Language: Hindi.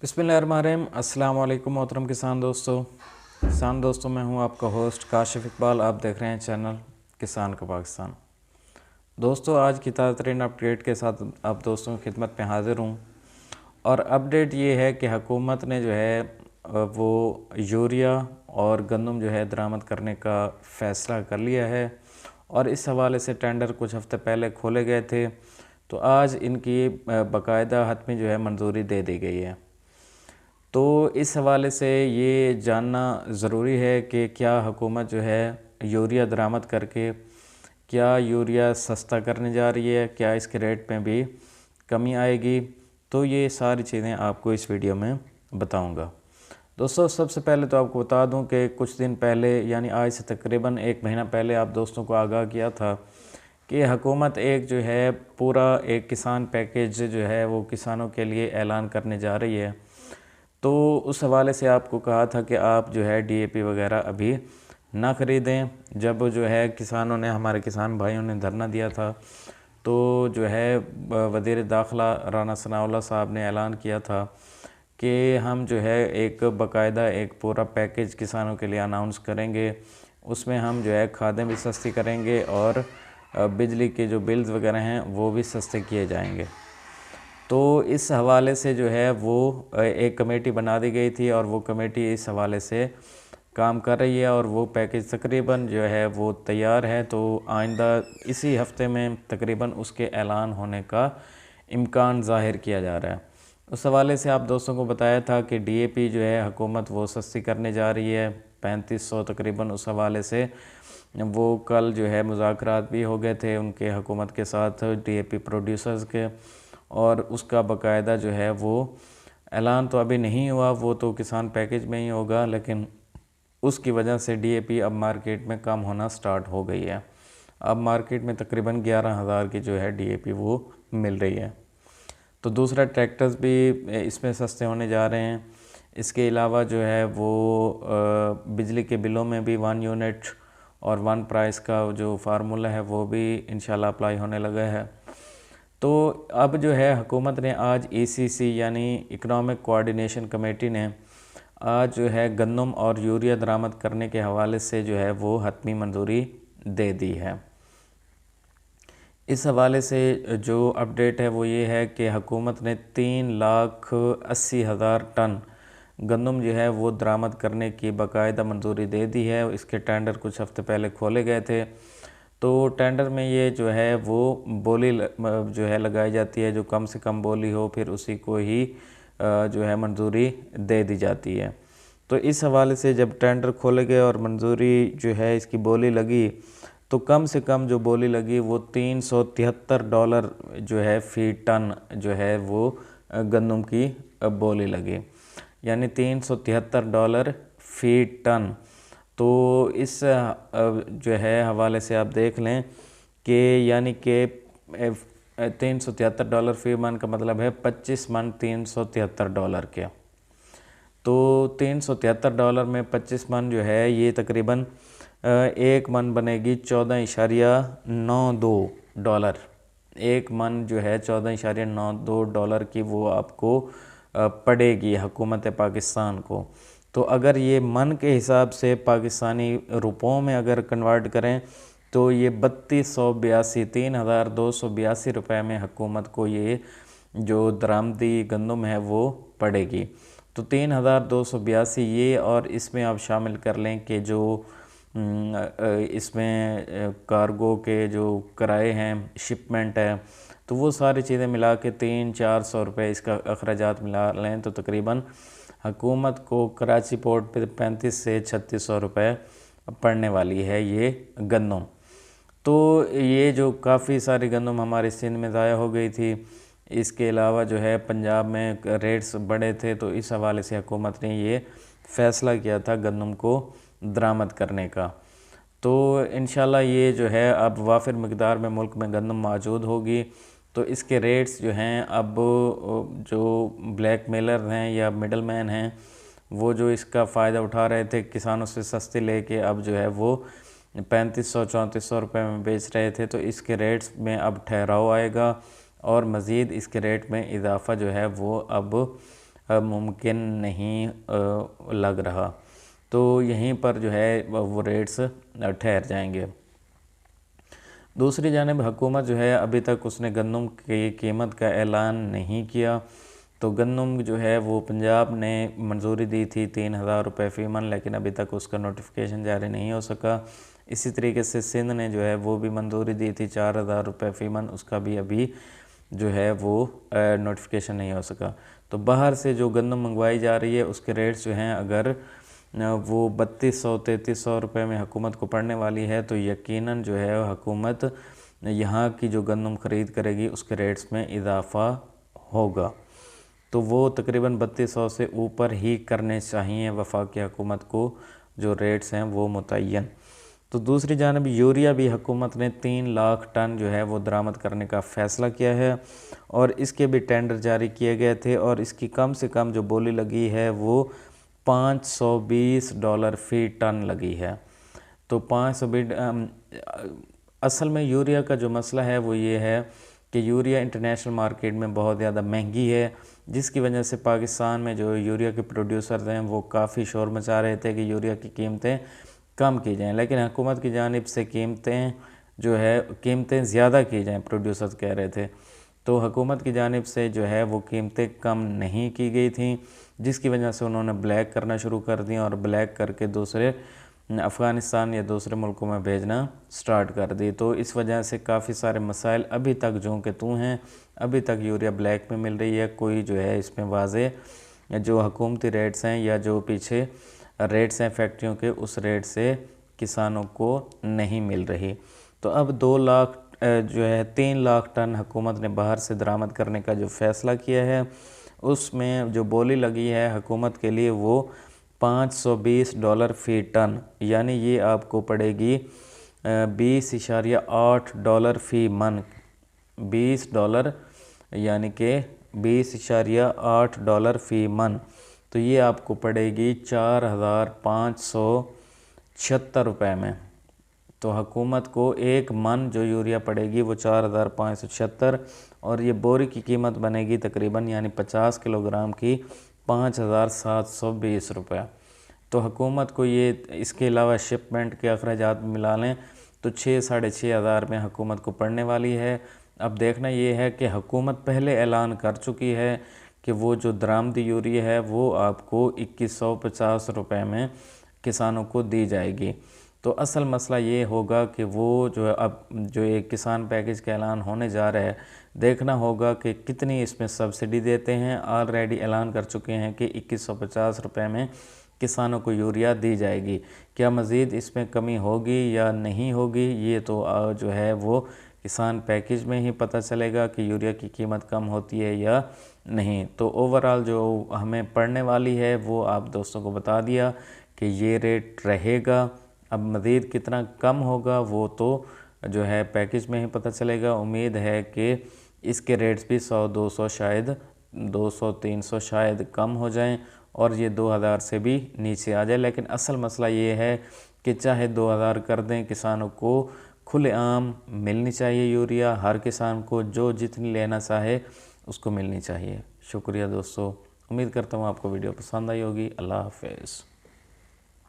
बिस्मिल्लाहिर्रहमानिर्रहीम। अस्सलाम वालेकुम मोहतरम किसान दोस्तों मैं हूं आपका होस्ट काशिफ इकबाल। आप देख रहे हैं चैनल किसान का पाकिस्तान। दोस्तों आज की ताज़ा तरीन अपडेट के साथ आप दोस्तों की खिदमत में हाज़िर हूं और अपडेट ये है कि हुकूमत ने जो है वो यूरिया और गंदम जो है दरामद करने का फ़ैसला कर लिया है और इस हवाले से टेंडर कुछ हफ़्ते पहले खोले गए थे, तो आज इनकी बाकायदा हतमी जो है मंजूरी दे दी गई है। तो इस हवाले से ये जानना ज़रूरी है कि क्या हुकूमत जो है यूरिया दरामद करके क्या यूरिया सस्ता करने जा रही है, क्या इसके रेट में भी कमी आएगी। तो ये सारी चीज़ें आपको इस वीडियो में बताऊंगा। दोस्तों सबसे पहले तो आपको बता दूं कि कुछ दिन पहले यानी आज से तकरीबन 1 महीना पहले आप दोस्तों को आगाह किया था कि हुकूमत एक जो है पूरा एक किसान पैकेज जो है वो किसानों के लिए ऐलान करने जा रही है। तो उस हवाले से आपको कहा था कि आप जो है डीएपी वगैरह अभी ना ख़रीदें। जब जो है किसानों ने हमारे किसान भाइयों ने धरना दिया था तो जो है वज़ीर दाखिला राना सनाउल्लाह साहब ने ऐलान किया था कि हम जो है एक बाकायदा एक पूरा पैकेज किसानों के लिए अनाउंस करेंगे। उसमें हम जो है खादें भी सस्ती करेंगे और बिजली के जो बिल्स वगैरह हैं वो भी सस्ते किए जाएंगे। तो इस हवाले से जो है वो एक कमेटी बना दी गई थी और वो कमेटी इस हवाले से काम कर रही है और वो पैकेज तकरीबन जो है वो तैयार है। तो आइंदा इसी हफ्ते में तकरीबन उसके ऐलान होने का इम्कान ज़ाहिर किया जा रहा है। उस हवाले से आप दोस्तों को बताया था कि डीएपी जो है हुकूमत वो सस्ती करने जा रही है 3500 तकरीबन। उस हवाले से वो कल जो है मुज़ाकरात भी हो गए थे उनके हुकूमत के साथ डीएपी प्रोड्यूसर्स के, और उसका बाकायदा जो है वो ऐलान तो अभी नहीं हुआ, वो तो किसान पैकेज में ही होगा, लेकिन उसकी वजह से डीएपी अब मार्केट में कम होना स्टार्ट हो गई है। अब मार्केट में तकरीबन 11,000 की जो है डीएपी वो मिल रही है। तो दूसरा ट्रैक्टर्स भी इसमें सस्ते होने जा रहे हैं। इसके अलावा जो है वो बिजली के बिलों में भी 1 यूनिट और 1 प्राइस का जो फार्मूला है वो भी इंशाल्लाह अप्लाई होने लगा है। तो अब जो है हुकूमत ने आज ईसीसी यानी इकनॉमिक कोऑर्डिनेशन कमेटी ने आज जो है गंदम और यूरिया दरामद करने के हवाले से जो है वो हतमी मंजूरी दे दी है। इस हवाले से जो अपडेट है वो ये है कि हुकूमत ने 3,80,000 टन गंदम जो है वो दरामद करने की बाकायदा मंजूरी दे दी है। इसके टेंडर कुछ हफ्ते पहले खोले गए थे। तो टेंडर में ये जो है वो बोली जो है लगाई जाती है, जो कम से कम बोली हो फिर उसी को ही जो है मंजूरी दे दी जाती है। तो इस हवाले से जब टेंडर खोले गए और मंजूरी जो है इसकी बोली लगी तो कम से कम जो बोली लगी वो $373 जो है फ़ी टन जो है वो गंदम की बोली लगी, यानी $373 फ़ी टन। तो इस जो है हवाले से आप देख लें कि यानी कि $373 फ़ी मन का मतलब है 25 मन $373 के। तो $373 में 25 मन जो है ये तकरीबन 1 मन बनेगी $14.92। 1 मन जो है $14.92 की वो आपको पड़ेगी हुकूमत पाकिस्तान को। तो अगर ये मन के हिसाब से पाकिस्तानी रुपयों में अगर कन्वर्ट करें तो ये 3,282 रुपये में हुकूमत को ये जो दरामदी गंदम है वो पड़ेगी। तो 3,282 ये, और इसमें आप शामिल कर लें कि जो इसमें कार्गो के जो किराए हैं, शिपमेंट है, तो वो सारी चीज़ें मिला के 300-400 रुपये इसका अखराजात मिला लें तो तकरीबन हुकूमत को कराची पोर्ट पे 3500 से 3600 रुपये पड़ने वाली है ये गंदम। तो ये जो काफ़ी सारी गंदम हमारे सिंध में ज़ाया हो गई थी। इसके अलावा जो है पंजाब में रेट्स बढ़े थे, तो इस हवाले से हुकूमत ने ये फ़ैसला किया था गंदम को दरामद करने का। तो इंशाल्लाह ये जो है अब वाफिर मकदार में मुल्क में गंदम मौजूद होगी। तो इसके रेट्स जो हैं अब जो ब्लैक मेलर हैं या मिडल मैन हैं वो जो इसका फ़ायदा उठा रहे थे किसानों से सस्ते लेके, अब जो है वो 3500-3400 रुपये में बेच रहे थे। तो इसके रेट्स में अब ठहराव आएगा और मज़ीद इसके रेट में इजाफ़ा जो है वो अब मुमकिन नहीं लग रहा। तो यहीं पर जो है वो रेट्स ठहर जाएंगे। दूसरी जानिब हुकूमत जो है अभी तक उसने गंदम की कीमत का ऐलान नहीं किया। तो गंदम जो है वो पंजाब ने मंजूरी दी थी 3,000 रुपये फ़ी मन, लेकिन अभी तक उसका नोटिफिकेशन जारी नहीं हो सका। इसी तरीके से सिंध ने जो है वो भी मंजूरी दी थी 4,000 रुपये फ़ी मन, उसका भी अभी जो है वो नोटिफिकेशन नहीं हो सका। तो बाहर से जो गंदम मंगवाई जा रही है उसके रेट्स जो हैं अगर वो 3200-3300 रुपये में हुकूमत को पड़ने वाली है, तो यकीनन जो है हुकूमत यहाँ की जो गंदम ख़रीद करेगी उसके रेट्स में इजाफ़ा होगा। तो वो तकरीबन 3200 से ऊपर ही करने चाहिए वफाकी हुकूमत को जो रेट्स हैं वो मुतय्यन। तो दूसरी जानब यूरिया भी हुकूमत ने 3 लाख टन जो है वो दरामद करने का फ़ैसला किया है और इसके भी टेंडर जारी किए गए थे और इसकी कम से कम जो बोली लगी है वो $520 फ़ी टन लगी है। तो 520 असल में यूरिया का जो मसला है वो ये है कि यूरिया इंटरनेशनल मार्केट में बहुत ज़्यादा महंगी है, जिसकी वजह से पाकिस्तान में जो यूरिया के प्रोड्यूसर्स हैं वो काफ़ी शोर मचा रहे थे कि यूरिया की कीमतें कम की जाएं, लेकिन हुकूमत की जानिब से कीमतें ज़्यादा की जाएं प्रोड्यूसर्स कह रहे थे। तो हुकूमत की जानिब से जो है वो कीमतें कम नहीं की गई थी, जिसकी वजह से उन्होंने ब्लैक करना शुरू कर दिया और ब्लैक करके दूसरे अफ़गानिस्तान या दूसरे मुल्कों में भेजना स्टार्ट कर दी। तो इस वजह से काफ़ी सारे मसाइल अभी तक जो कि तू हैं, अभी तक यूरिया ब्लैक में मिल रही है। कोई जो है इसमें वाज़े जो हुकूमती रेट्स हैं या जो पीछे रेट्स हैं फैक्ट्रियों के, उस रेट से किसानों को नहीं मिल रही। तो अब 3 लाख टन हुकूमत ने बाहर से दरामद करने का जो फ़ैसला किया है उसमें जो बोली लगी है हुकूमत के लिए वो $520 फ़ी टन, यानी ये आपको पड़ेगी $20.8 फ़ी मन। $20 यानी कि $20.8 फ़ी मन, तो ये आपको पड़ेगी 4,576 रुपये में। तो हुकूमत को एक मन जो यूरिया पड़ेगी वो 4,576 और ये बोरी की कीमत बनेगी तकरीबन यानी 50 किलोग्राम की 5,720 रुपये। तो हुकूमत को ये इसके अलावा शिपमेंट के अखराजात मिला लें तो 6-6,500 में हुकूमत को पड़ने वाली है। अब देखना ये है कि हुकूमत पहले ऐलान कर चुकी है कि वो जो दरामदी यूरिया है वो आपको 2150 रुपये में किसानों को दी जाएगी। तो असल मसला ये होगा कि वो जो अब जो एक किसान पैकेज का ऐलान होने जा रहा है, देखना होगा कि कितनी इसमें सब्सिडी देते हैं। ऑलरेडी ऐलान कर चुके हैं कि 2150 रुपये में किसानों को यूरिया दी जाएगी। क्या मज़ीद इसमें कमी होगी या नहीं होगी, ये तो जो है वो किसान पैकेज में ही पता चलेगा कि यूरिया की कीमत कम होती है या नहीं। तो ओवरऑल जो हमें पड़ने वाली है वो आप दोस्तों को बता दिया कि ये रेट रहेगा। अब मज़ीद कितना कम होगा वो तो जो है पैकेज में ही पता चलेगा। उम्मीद है कि इसके रेट्स भी 100-200 शायद 200-300 शायद कम हो जाएं और ये 2000 से भी नीचे आ जाए। लेकिन असल मसला ये है कि चाहे 2000 कर दें, किसानों को खुलेआम मिलनी चाहिए यूरिया। हर किसान को जो जितनी लेना चाहे उसको मिलनी चाहिए। शुक्रिया दोस्तों, उम्मीद करता हूँ आपको वीडियो पसंद आई होगी। अल्लाह हाफ़िज़।